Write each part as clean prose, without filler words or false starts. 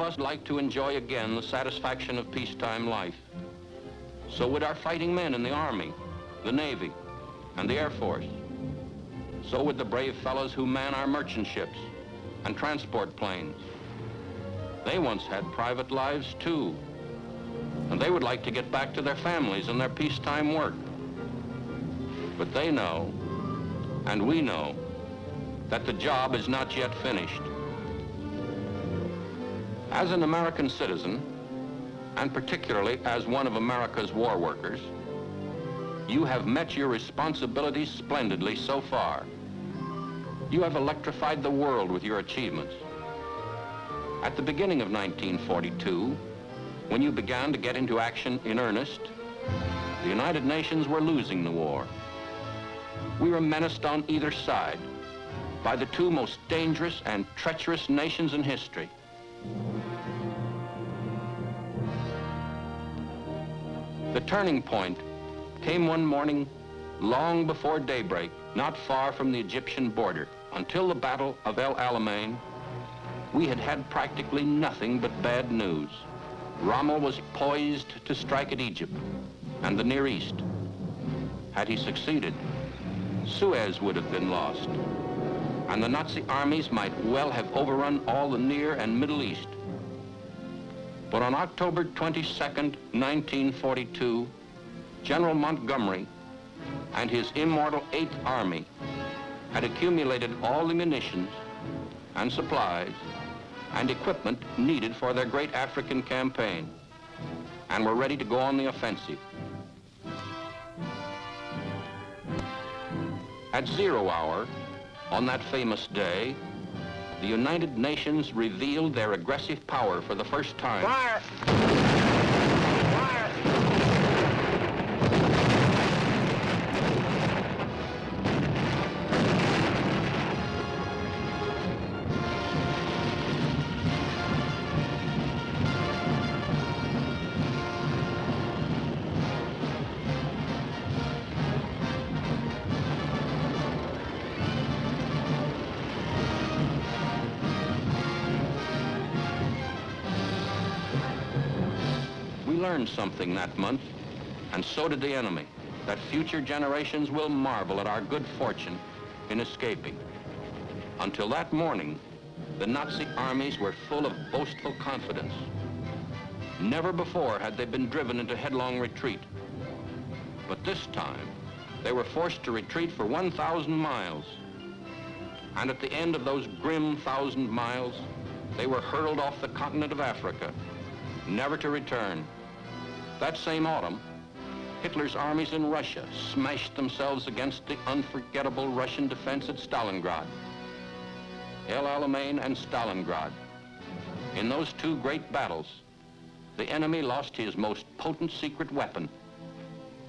of us like to enjoy again the satisfaction of peacetime life. So would our fighting men in the Army, the Navy, and the Air Force. So would the brave fellows who man our merchant ships and transport planes. They once had private lives too, and they would like to get back to their families and their peacetime work. But they know, and we know, that the job is not yet finished. As an American citizen, and particularly as one of America's war workers, you have met your responsibilities splendidly so far. You have electrified the world with your achievements. At the beginning of 1942, when you began to get into action in earnest, the United Nations were losing the war. We were menaced on either side by the two most dangerous and treacherous nations in history. The turning point came one morning long before daybreak, not far from the Egyptian border. Until the Battle of El Alamein, we had had practically nothing but bad news. Rommel was poised to strike at Egypt and the Near East. Had he succeeded, Suez would have been lost, and the Nazi armies might well have overrun all the Near and Middle East. But on October 22nd, 1942, General Montgomery and his immortal 8th Army had accumulated all the munitions and supplies and equipment needed for their great African campaign, and were ready to go on the offensive. At 0 hour, on that famous day, the United Nations revealed their aggressive power for the first time. Fire! Fire! We learned something that month, and so did the enemy, that future generations will marvel at our good fortune in escaping. Until that morning, the Nazi armies were full of boastful confidence. Never before had they been driven into headlong retreat. But this time, they were forced to retreat for 1,000 miles. And at the end of those grim 1,000 miles, they were hurled off the continent of Africa, never to return. That same autumn, Hitler's armies in Russia smashed themselves against the unforgettable Russian defense at Stalingrad. El Alamein and Stalingrad. In those two great battles, the enemy lost his most potent secret weapon,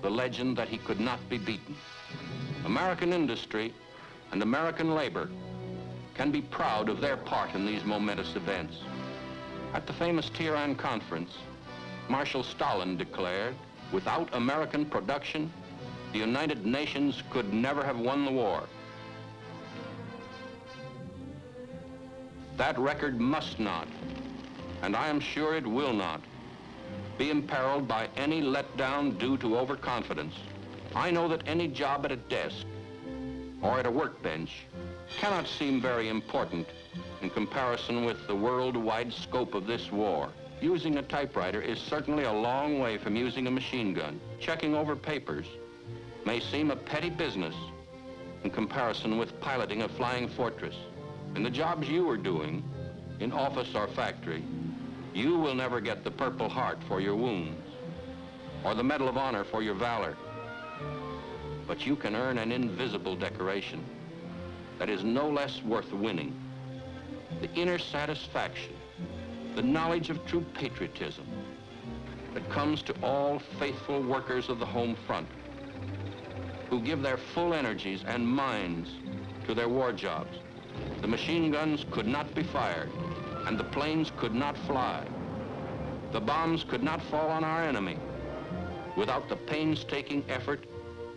the legend that he could not be beaten. American industry and American labor can be proud of their part in these momentous events. At the famous Tehran conference, Marshal Stalin declared, without American production, the United Nations could never have won the war. That record must not, and I am sure it will not, be imperiled by any letdown due to overconfidence. I know that any job at a desk or at a workbench cannot seem very important in comparison with the worldwide scope of this war. Using a typewriter is certainly a long way from using a machine gun. Checking over papers may seem a petty business in comparison with piloting a flying fortress. In the jobs you are doing, in office or factory, you will never get the Purple Heart for your wounds or the Medal of Honor for your valor. But you can earn an invisible decoration that is no less worth winning. The inner satisfaction, the knowledge of true patriotism that comes to all faithful workers of the home front who give their full energies and minds to their war jobs. The machine guns could not be fired, and the planes could not fly. The bombs could not fall on our enemy without the painstaking effort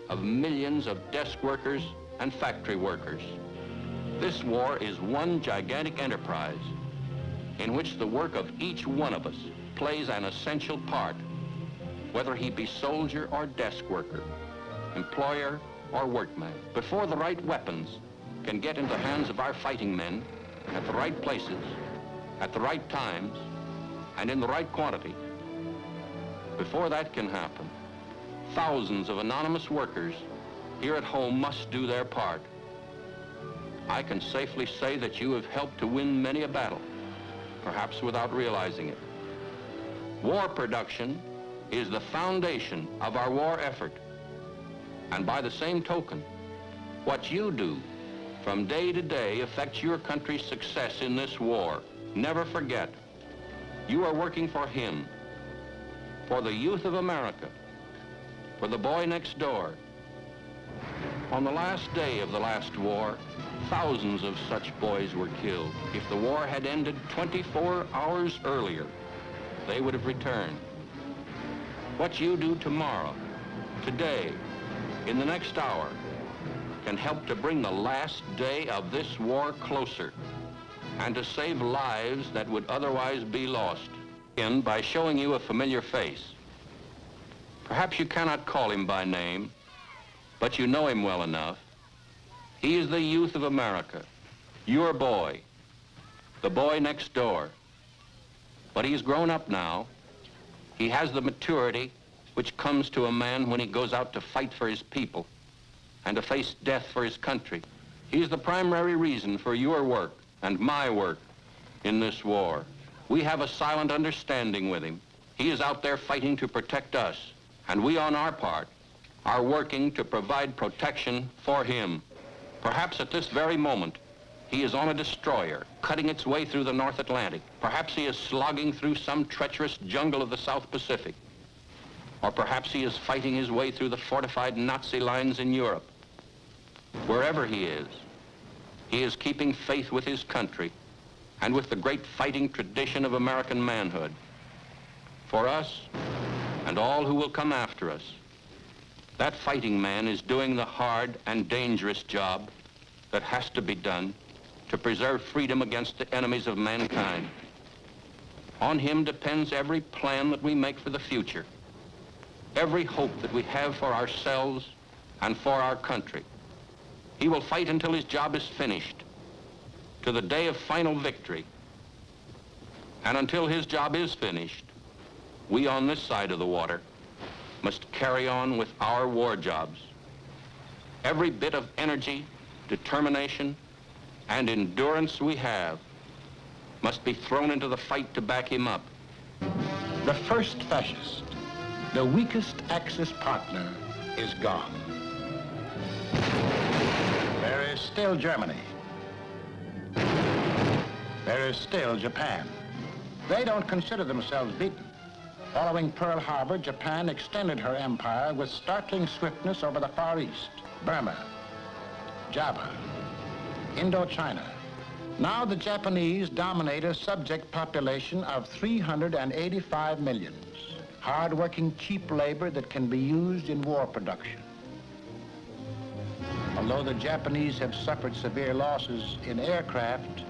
of millions of desk workers and factory workers. This war is one gigantic enterprise, in which the work of each one of us plays an essential part, whether he be soldier or desk worker, employer or workman. Before the right weapons can get into the hands of our fighting men at the right places, at the right times, and in the right quantity, before that can happen, thousands of anonymous workers here at home must do their part. I can safely say that you have helped to win many a battle, perhaps without realizing it. War production is the foundation of our war effort. And by the same token, what you do from day to day affects your country's success in this war. Never forget, you are working for him, for the youth of America, for the boy next door. On the last day of the last war, thousands of such boys were killed. If the war had ended 24 hours earlier, they would have returned. What you do tomorrow, today, in the next hour, can help to bring the last day of this war closer and to save lives that would otherwise be lost. In by showing you a familiar face. Perhaps you cannot call him by name, but you know him well enough. He is the youth of America, your boy, the boy next door. But he's grown up now. He has the maturity which comes to a man when he goes out to fight for his people and to face death for his country. He's the primary reason for your work and my work in this war. We have a silent understanding with him. He is out there fighting to protect us, and we on our part are working to provide protection for him. Perhaps at this very moment, he is on a destroyer, cutting its way through the North Atlantic. Perhaps he is slogging through some treacherous jungle of the South Pacific. Or perhaps he is fighting his way through the fortified Nazi lines in Europe. Wherever he is keeping faith with his country and with the great fighting tradition of American manhood. For us and all who will come after us, that fighting man is doing the hard and dangerous job that has to be done to preserve freedom against the enemies of mankind. On him depends every plan that we make for the future, every hope that we have for ourselves and for our country. He will fight until his job is finished, to the day of final victory. And until his job is finished, we on this side of the water must carry on with our war jobs. Every bit of energy, determination, and endurance we have must be thrown into the fight to back him up. The first fascist, the weakest Axis partner, is gone. There is still Germany. There is still Japan. They don't consider themselves beaten. Following Pearl Harbor, Japan extended her empire with startling swiftness over the Far East, Burma, Java, Indochina. Now the Japanese dominate a subject population of 385 million. Hard-working, cheap labor that can be used in war production. Although the Japanese have suffered severe losses in aircraft,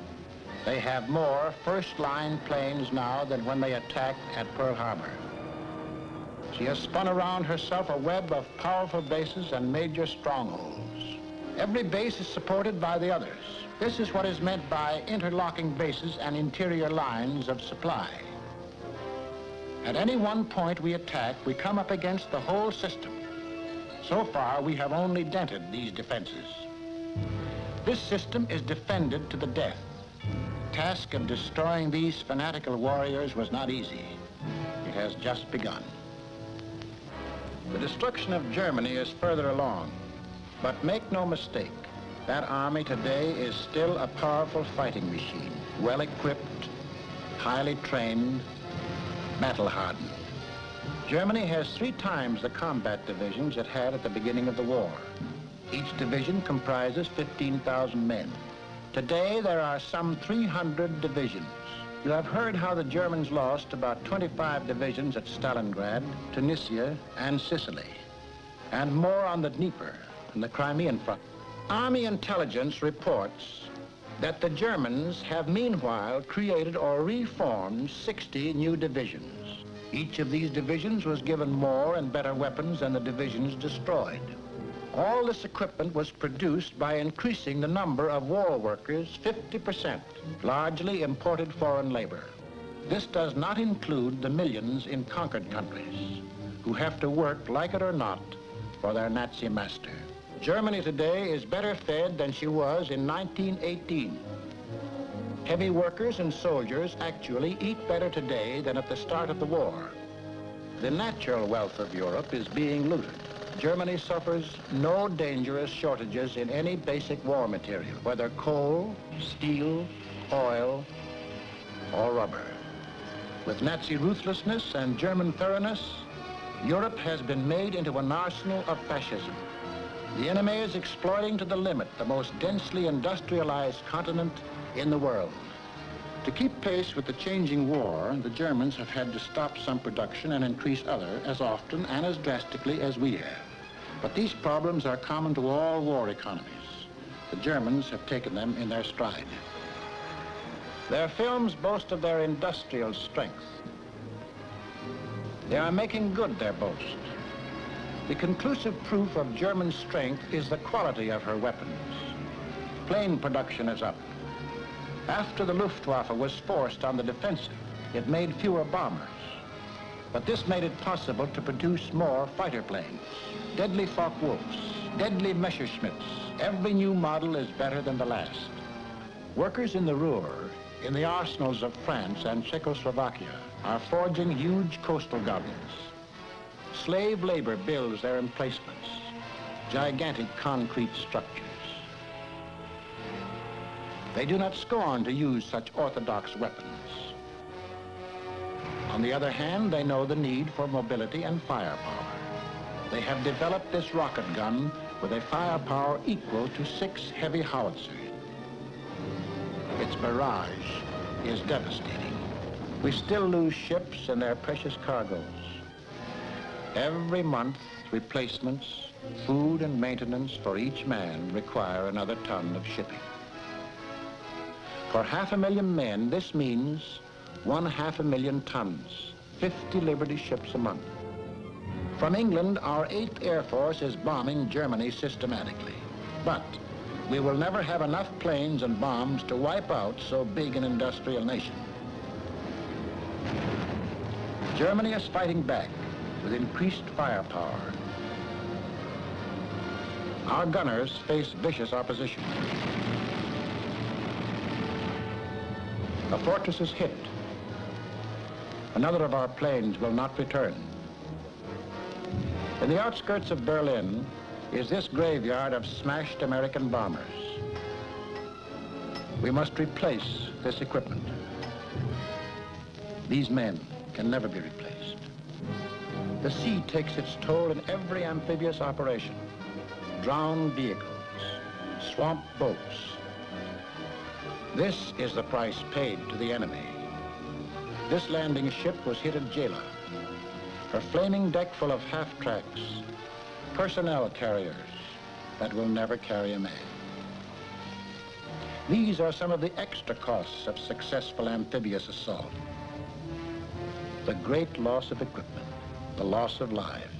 they have more first-line planes now than when they attacked at Pearl Harbor. She has spun around herself a web of powerful bases and major strongholds. Every base is supported by the others. This is what is meant by interlocking bases and interior lines of supply. At any one point we attack, we come up against the whole system. So far, we have only dented these defenses. This system is defended to the death. The task of destroying these fanatical warriors was not easy. It has just begun. The destruction of Germany is further along, but make no mistake, that army today is still a powerful fighting machine, well-equipped, highly trained, battle-hardened. Germany has 3 times the combat divisions it had at the beginning of the war. Each division comprises 15,000 men. Today, there are some 300 divisions. You have heard how the Germans lost about 25 divisions at Stalingrad, Tunisia, and Sicily, and more on the Dnieper and the Crimean front. Army intelligence reports that the Germans have meanwhile created or reformed 60 new divisions. Each of these divisions was given more and better weapons than the divisions destroyed. All this equipment was produced by increasing the number of war workers 50%, largely imported foreign labor. This does not include the millions in conquered countries who have to work, like it or not, for their Nazi master. Germany today is better fed than she was in 1918. Heavy workers and soldiers actually eat better today than at the start of the war. The natural wealth of Europe is being looted. Germany suffers no dangerous shortages in any basic war material, whether coal, steel, oil, or rubber. With Nazi ruthlessness and German thoroughness, Europe has been made into an arsenal of fascism. The enemy is exploiting to the limit the most densely industrialized continent in the world. To keep pace with the changing war, the Germans have had to stop some production and increase other as often and as drastically as we have. But these problems are common to all war economies. The Germans have taken them in their stride. Their films boast of their industrial strength. They are making good their boast. The conclusive proof of German strength is the quality of her weapons. Plane production is up. After the Luftwaffe was forced on the defensive, it made fewer bombers. But this made it possible to produce more fighter planes. Deadly Focke-Wulfs, deadly Messerschmitts. Every new model is better than the last. Workers in the Ruhr, in the arsenals of France and Czechoslovakia, are forging huge coastal guns. Slave labor builds their emplacements, gigantic concrete structures. They do not scorn to use such orthodox weapons. On the other hand, they know the need for mobility and firepower. They have developed this rocket gun with a firepower equal to 6 heavy howitzers. Its barrage is devastating. We still lose ships and their precious cargoes. Every month, replacements, food and maintenance for each man require another ton of shipping. For 500,000 men, this means 500,000 tons, 50 Liberty ships a month. From England, our 8th Air Force is bombing Germany systematically. But we will never have enough planes and bombs to wipe out so big an industrial nation. Germany is fighting back with increased firepower. Our gunners face vicious opposition. A fortress is hit. Another of our planes will not return. In the outskirts of Berlin is this graveyard of smashed American bombers. We must replace this equipment. These men can never be replaced. The sea takes its toll in every amphibious operation. Drowned vehicles, swamp boats. This is the price paid to the enemy. This landing ship was hit at Jela. Her flaming deck full of half-tracks, personnel carriers that will never carry a man. These are some of the extra costs of successful amphibious assault. The great loss of equipment, the loss of lives.